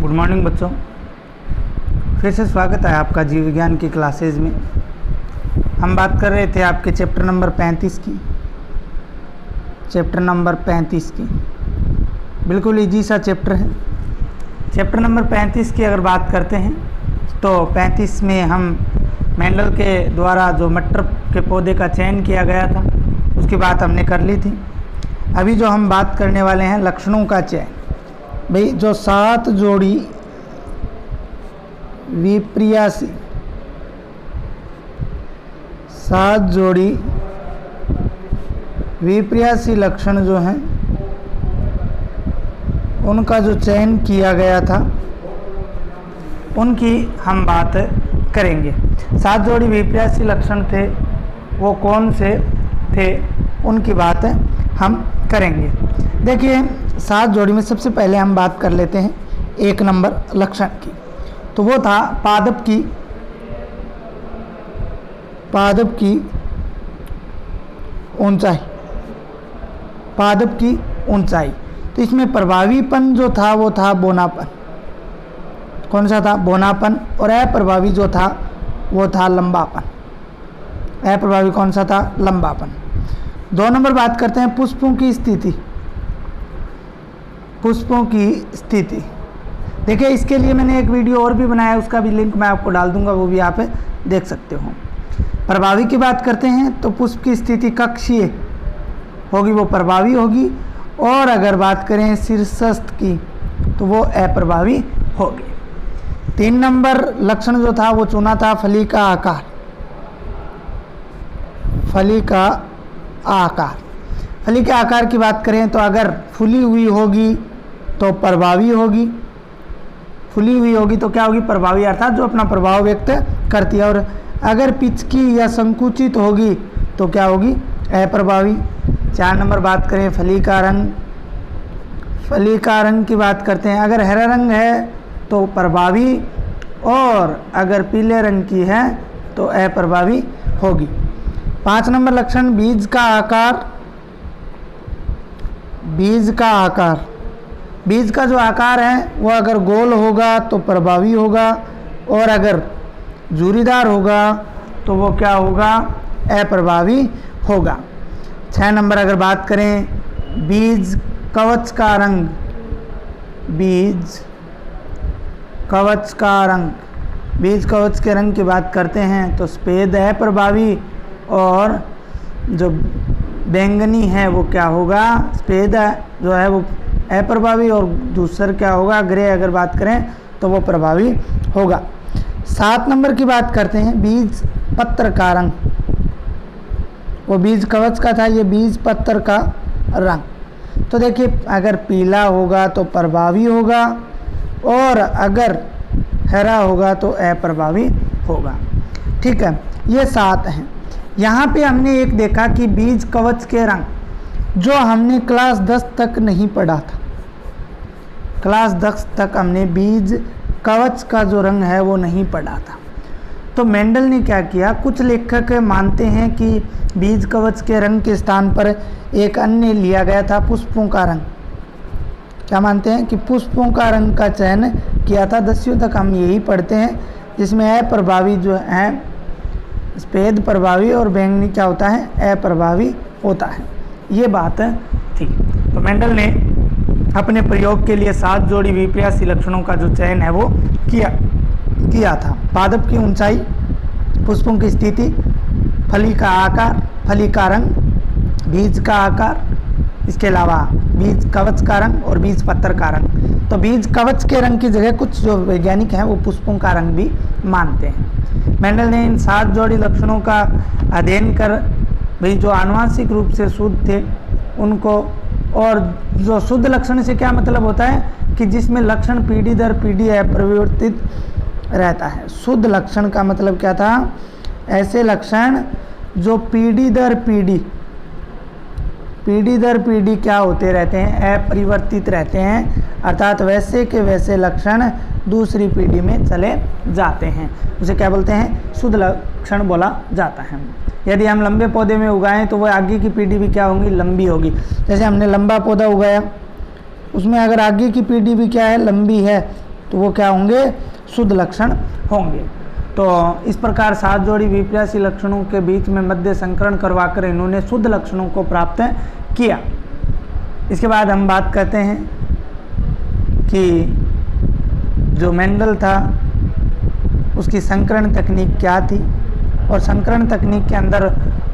Good morning बच्चों, फिर से स्वागत है आपका जीव विज्ञान की क्लासेज में। हम बात कर रहे थे आपके चैप्टर नंबर 35 की। बिल्कुल इजी सा चैप्टर है। चैप्टर नंबर 35 की अगर बात करते हैं तो 35 में हम मेंडल के द्वारा जो मटर के पौधे का चयन किया गया था उसकी बात हमने कर ली थी। अभी जो हम बात करने वाले हैं लक्षणों का चयन। भाई जो 7 जोड़ी विप्रियासी 7 जोड़ी विप्रियासी लक्षण जो हैं उनका जो चयन किया गया था उनकी हम बात करेंगे। 7 जोड़ी विप्रियासी लक्षण थे, वो कौन से थे उनकी बात हम करेंगे। देखिए 7 जोड़ी में सबसे पहले हम बात कर लेते हैं 1 नंबर लक्षण की। तो वो था पादप की ऊंचाई। तो इसमें प्रभावीपन जो था वो था बोनापन। कौन सा था? बोनापन। और अप्रभावी जो था वो था लंबापन। अप्रभावी कौन सा था? लंबापन। 2 नंबर बात करते हैं पुष्पों की स्थिति। देखिए इसके लिए मैंने एक वीडियो और भी बनाया है, उसका भी लिंक मैं आपको डाल दूंगा, वो भी आप देख सकते हो। प्रभावी की बात करते हैं तो पुष्प की स्थिति कक्षीय होगी, वो प्रभावी होगी। और अगर बात करें शीर्षस्थ की तो वो अप्रभावी होगी। 3 नंबर लक्षण जो था वो चुना था फली का आकार। फली के आकार की बात करें तो अगर फूली हुई होगी तो प्रभावी होगी। फूली हुई होगी तो क्या होगी? प्रभावी, अर्थात जो अपना प्रभाव व्यक्त करती है। और अगर पिचकी या संकुचित होगी तो क्या होगी? अप्रभावी। 4 नंबर बात करें फली का रंग की बात करते हैं। अगर हरा रंग है तो प्रभावी, और अगर पीले रंग की है तो अप्रभावी होगी। 5 नंबर लक्षण बीज का आकार। बीज का जो आकार है वो अगर गोल होगा तो प्रभावी होगा, और अगर जूरीदार होगा तो वो क्या होगा? अप्रभावी होगा। 6 नंबर अगर बात करें बीज कवच का रंग। बीज कवच के रंग की बात करते हैं तो सफ़ेद अप्रभावी, और जो बैंगनी है वो क्या होगा? सफ़ेद जो है वो अप्रभावी, और दूसरा क्या होगा? ग्रे अगर बात करें तो वो प्रभावी होगा। 7 नंबर की बात करते हैं बीज पत्र का रंग। वो बीज कवच का था, ये बीज पत्र का रंग। तो देखिए अगर पीला होगा तो प्रभावी होगा, और अगर हरा होगा तो अप्रभावी होगा। ठीक है, ये 7 हैं। यहाँ पे हमने एक देखा कि बीज कवच के रंग जो हमने क्लास 10 तक नहीं पढ़ा था। क्लास 10 तक हमने बीज कवच का जो रंग है वो नहीं पढ़ा था। तो मेंडल ने क्या किया, कुछ लेखक मानते हैं कि बीज कवच के रंग के स्थान पर एक अन्य लिया गया था, पुष्पों का रंग। क्या मानते हैं कि पुष्पों का रंग का चयन किया था। 10वीं तक हम यही पढ़ते हैं, जिसमें अप्रभावी जो है सफ़ेद प्रभावी, और बैंगनी क्या होता है? अप्रभावी होता है। ये बात थी। तो मेंडल ने अपने प्रयोग के लिए 7 जोड़ी विप्रियासी लक्षणों का जो चयन है वो किया था। पादप की ऊंचाई, पुष्पों की स्थिति, फली का आकार, फली का रंग, बीज का आकार, इसके अलावा बीज कवच का रंग और बीज पत्र का रंग। तो बीज कवच के रंग की जगह कुछ जो वैज्ञानिक हैं वो पुष्पों का रंग भी मानते हैं। मेंडल ने इन 7 जोड़ी लक्षणों का अध्ययन कर भाई जो आनुवांशिक रूप से शुद्ध थे उनको, और जो शुद्ध लक्षण से क्या मतलब होता है कि जिसमें लक्षण पीढ़ी दर पीढ़ी अपरिवर्तित रहता है। शुद्ध लक्षण का मतलब क्या था? ऐसे लक्षण जो पीढ़ी दर पीढ़ी क्या होते रहते हैं? अपरिवर्तित रहते हैं, अर्थात वैसे के वैसे लक्षण दूसरी पीढ़ी में चले जाते हैं। उसे क्या बोलते हैं? शुद्ध लक्षण बोला जाता है। यदि हम लंबे पौधे में उगाएं तो वह आगे की पीढ़ी भी क्या होगी? लंबी होगी। जैसे हमने लंबा पौधा उगाया, उसमें अगर आगे की पीढ़ी भी क्या है? लंबी है, तो वो क्या होंगे, शुद्ध लक्षण होंगे। तो इस प्रकार 7 जोड़ी विपर्यासी लक्षणों के बीच में मध्य संकरण करवाकर इन्होंने शुद्ध लक्षणों को प्राप्त किया। इसके बाद हम बात करते हैं कि जो मेंडल था उसकी संकरण तकनीक क्या थी, और संकरण तकनीक के अंदर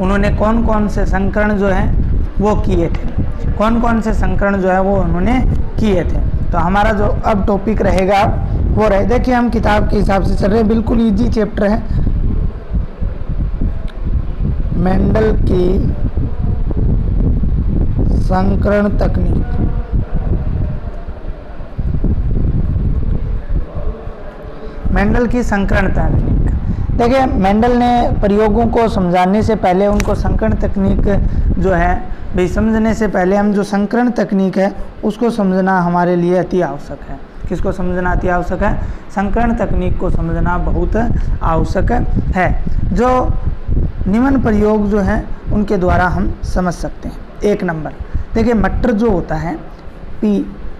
उन्होंने कौन कौन से संकरण जो है वो किए थे, कौन कौन से संकरण जो है वो उन्होंने किए थे। तो हमारा जो अब टॉपिक रहेगा वो रहे, देखिए हम किताब के हिसाब से चल रहे हैं, बिल्कुल इजी चैप्टर है। मेंडल की संकरण तकनीक, मेंडल की संकरण तकनीक। देखिए मेंडल ने प्रयोगों को समझाने से पहले उनको संकरण तकनीक जो है भाई समझने से पहले हम जो संकरण तकनीक है उसको समझना हमारे लिए अति आवश्यक है। किसको समझना अति आवश्यक है? संकरण तकनीक को समझना बहुत आवश्यक है, जो निम्न प्रयोग जो हैं उनके द्वारा हम समझ सकते हैं। 1 नंबर देखिए, मटर जो होता है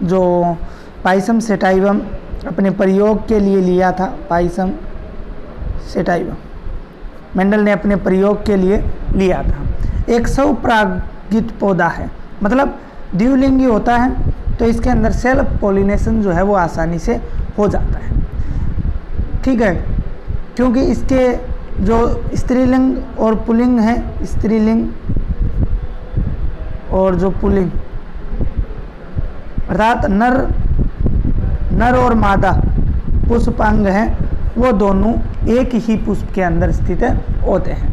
जो पाइसम सेटाइवम अपने प्रयोग के लिए लिया था, पाइसम सेटाइवम मेंडल ने अपने प्रयोग के लिए लिया था। एक स्वपरागित पौधा है, मतलब द्विलिंगी होता है, तो इसके अंदर सेल्फ पॉलिनेशन जो है वो आसानी से हो जाता है। ठीक है, क्योंकि इसके जो स्त्रीलिंग और पुल्लिंग है, स्त्रीलिंग और जो पुल्लिंग अर्थात नर और मादा पुष्पांग हैं वो दोनों एक ही पुष्प के अंदर स्थित होते हैं।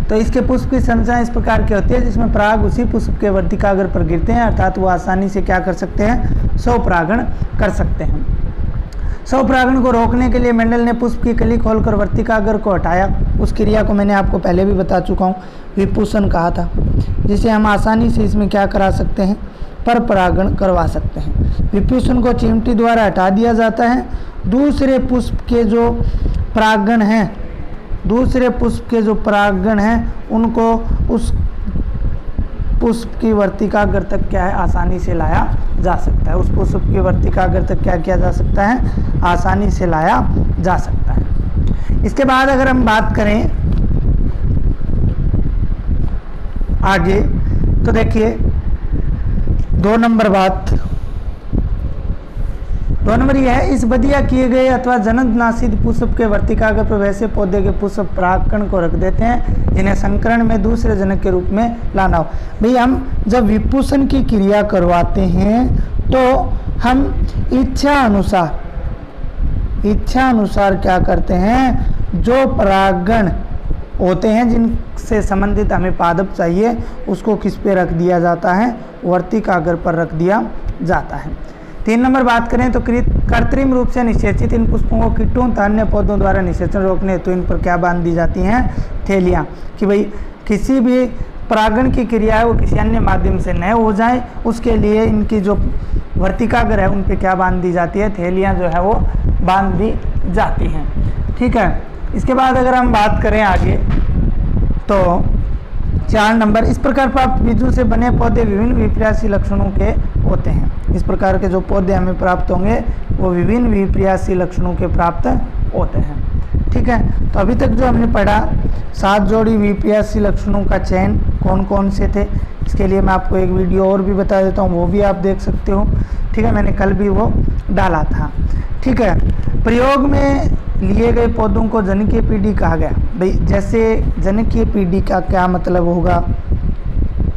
तो इसके पुष्प की संरचना इस प्रकार की होती है जिसमें पराग उसी पुष्प के वर्तिकाग्र पर गिरते हैं, अर्थात वो आसानी से क्या कर सकते हैं, स्वपरागण कर सकते हैं। स्वपरागण को रोकने के लिए मेंडल ने पुष्प की कली खोलकर वर्तिकाग्र को हटाया। उस क्रिया को मैंने आपको पहले भी बता चुका हूँ, विपुषण कहा था, जिसे हम आसानी से इसमें क्या करा सकते हैं, पर परागण करवा सकते हैं। विपुषण को चिमटी द्वारा हटा दिया जाता है। दूसरे पुष्प के जो परागण हैं उनको उस पुष्प की वर्तिकाग्र तक क्या है, आसानी से लाया जा सकता है। उस पुष्प की वर्तिकाग्र तक क्या किया जा सकता है, आसानी से लाया जा सकता है। इसके बाद अगर हम बात करें आगे, तो देखिए 2 नंबर यह है, इस बदिया किए गए अथवा जनन नासिद पुष्प के वर्तिकाग्र पर वैसे पौधे के पुष्प परागकण को रख देते हैं जिन्हें संकरण में दूसरे जनक के रूप में लाना हो। भाई हम जब विपुषण की क्रिया करवाते हैं तो हम इच्छा अनुसार क्या करते हैं, जो परागण होते हैं जिनसे संबंधित हमें पादप चाहिए उसको किस पे रख दिया जाता है, वर्तिकाग्र पर रख दिया जाता है। 3 नंबर बात करें तो कृत्रिम रूप से निषेचित इन पुष्पों को कीटों तथा अन्य पौधों द्वारा निषेचन रोकने हेतु इन पर क्या बांध दी जाती हैं, थैलियाँ, कि भाई किसी भी परागण की क्रिया है वो किसी अन्य माध्यम से न हो जाए, उसके लिए इनकी जो वर्तिकाग्र है उन पर क्या बांध दी जाती है, थैलियाँ जो है वो बांध दी जाती हैं। ठीक है, इसके बाद अगर हम बात करें आगे तो 4 नंबर, इस प्रकार प्राप्त बीजों से बने पौधे विभिन्न विपर्यासी लक्षणों के होते हैं। इस प्रकार के जो पौधे हमें प्राप्त होंगे वो विभिन्न विपर्यासी लक्षणों के प्राप्त होते हैं। ठीक है, तो अभी तक जो हमने पढ़ा 7 जोड़ी विपर्यासी लक्षणों का चयन कौन कौन से थे, इसके लिए मैं आपको एक वीडियो और भी बता देता हूँ, वो भी आप देख सकते हो। ठीक है, मैंने कल भी वो डाला था। ठीक है, प्रयोग में लिए गए पौधों को जनकीय पीढ़ी कहा गया। भाई जैसे जनकीय पीढ़ी का क्या मतलब होगा,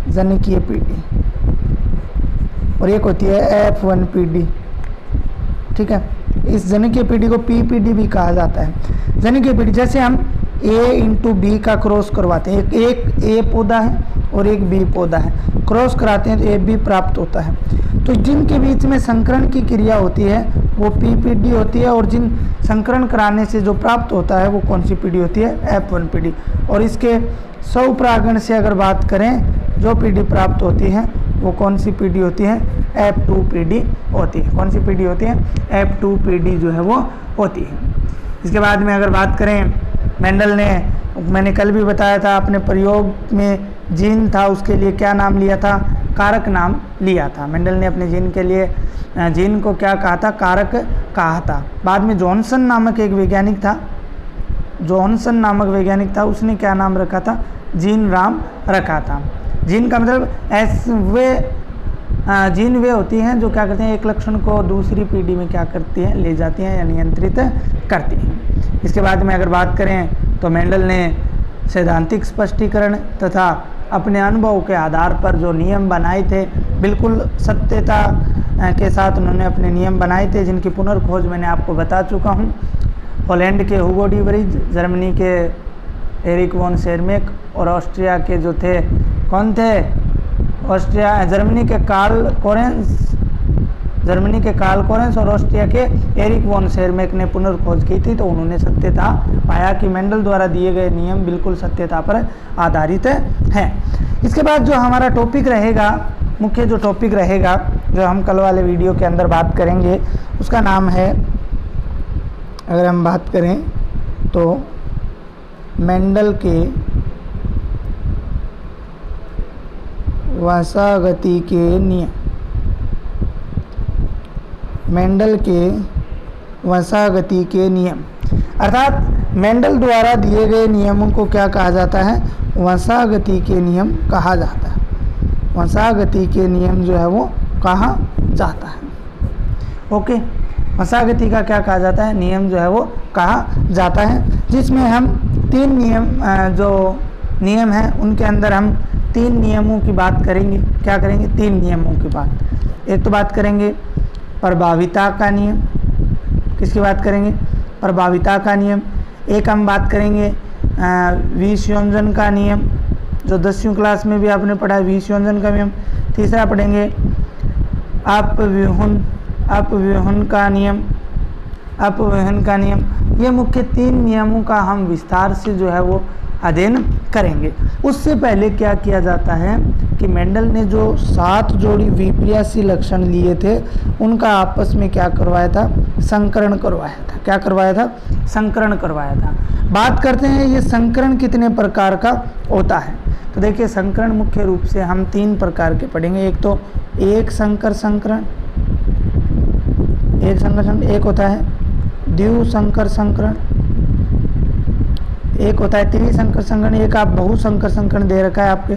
जनकीय पीढ़ी, और एक होती है F1 पीढ़ी। ठीक है, इस जनकीय पीढ़ी को PPD भी कहा जाता है। जनकीय पीढ़ी जैसे हम A×B का क्रॉस करवाते हैं, एक A पौधा है और एक B पौधा है, क्रॉस कराते हैं तो AB प्राप्त होता है। तो जिनके बीच में संकरण की क्रिया होती है वो PPD होती है, और जिन संकरण कराने से जो प्राप्त होता है वो कौन सी पीढ़ी होती है, F1 पीढ़ी। और इसके स्वपरागण से अगर बात करें जो पीढ़ी प्राप्त होती है वो कौन सी पीढ़ी होती है, F2 पीढ़ी होती है। कौन सी पीढ़ी होती है, F2 पीढ़ी जो है वो होती है। इसके बाद में अगर बात करें मेंडल ने, मैंने कल भी बताया था, अपने प्रयोग में जीन था उसके लिए क्या नाम लिया था, कारक नाम लिया था। मेंडल ने अपने जीन के लिए जीन को क्या कहा था? कारक कहा था। बाद में जॉनसन नामक एक वैज्ञानिक था, जॉनसन नामक वैज्ञानिक था, उसने क्या नाम रखा था? जीन राम रखा था। जीन का मतलब जीन वे होती हैं जो क्या करते हैं, एक लक्षण को दूसरी पीढ़ी में क्या करती हैं, ले जाती हैं या नियंत्रित करती हैं। इसके बाद में अगर बात करें तो मेंडल ने सैद्धांतिक स्पष्टीकरण तथा अपने अनुभव के आधार पर जो नियम बनाए थे, बिल्कुल सत्यता के साथ उन्होंने अपने नियम बनाए थे, जिनकी पुनर्खोज मैंने आपको बता चुका हूँ। हॉलैंड के हुगो डी वरीज, जर्मनी के एरिक वॉन शेरमेक और ऑस्ट्रिया के जो थे, कौन थे? जर्मनी के कार्ल कोरेंस और ऑस्ट्रिया के एरिक वॉन शेरमेक ने पुनर्खोज की थी। तो उन्होंने सत्यता पाया कि मेंडल द्वारा दिए गए नियम बिल्कुल सत्यता पर आधारित हैं। इसके बाद जो हमारा टॉपिक रहेगा, मुख्य जो टॉपिक रहेगा, जो हम कल वाले वीडियो के अंदर बात करेंगे, उसका नाम है, अगर हम बात करें तो मेंडल के वंशागति के नियम। मेंडल के वंशागति के नियम, अर्थात मेंडल द्वारा दिए गए नियमों को क्या कहा जाता है? वंशागति के नियम कहा जाता है। वंशागति के नियम जो है वो कहा जाता है। ओके, वंशागति का क्या कहा जाता है? नियम जो है वो कहा जाता है, जिसमें हम 3 नियम जो नियम हैं उनके अंदर हम 3 नियमों की बात करेंगे। क्या करेंगे? 3 नियमों की बात। एक तो बात करेंगे प्रभाविता का नियम। किसकी बात करेंगे? प्रभाविता का नियम। एक हम बात करेंगे विसंयोजन का नियम, जो 10वीं क्लास में भी आपने पढ़ा है, विसंयोजन का नियम। तीसरा पढ़ेंगे अपव्यूहन का नियम, अपव्यूहन का नियम। ये मुख्य 3 नियमों का हम विस्तार से जो है वो अध्ययन करेंगे। उससे पहले क्या किया जाता है कि मेंडल ने जो 7 जोड़ी विपर्यासी लक्षण लिए थे, उनका आपस में क्या करवाया था? संकरण करवाया था। क्या करवाया था? संकरण करवाया था। बात करते हैं ये संकरण कितने प्रकार का होता है। तो देखिए, संकरण मुख्य रूप से हम 3 प्रकार के पढ़ेंगे। एक तो एक संकर संकरण, एक होता है द्विसंकर संकरण, एक होता है त्रिसंकर संकरण, एक आप बहुसंकर संकरण दे रखा है आपके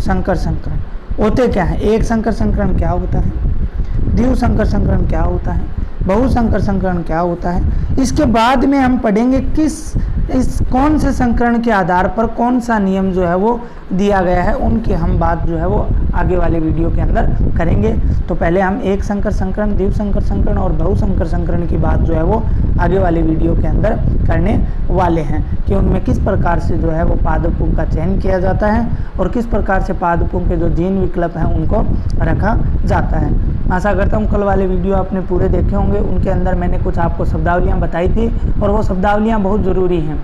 संकर संकरण। होते क्या है? एक संकर संकरण क्या होता है, द्विसंकर संकरण क्या होता है, बहुसंकर संकरण क्या होता है। इसके बाद में हम पढ़ेंगे कौन से संकरण के आधार पर कौन सा नियम जो है वो दिया गया है, उनकी हम बात जो है वो आगे वाले वीडियो के अंदर करेंगे। तो पहले हम एक संकर संकरण, द्विसंकर संकरण और बहुसंकर संकरण की बात जो है वो आगे वाले वीडियो के अंदर करने वाले हैं कि उनमें किस प्रकार से जो है वो पादपों का चयन किया जाता है और किस प्रकार से पादपों के जो जीन विकल्प हैं उनको रखा जाता है। आशा करता हूँ कल वाले वीडियो आपने पूरे देखे होंगे। उनके अंदर मैंने कुछ आपको शब्दावलियाँ बताई थी और वो शब्दावलियाँ बहुत ज़रूरी हैं।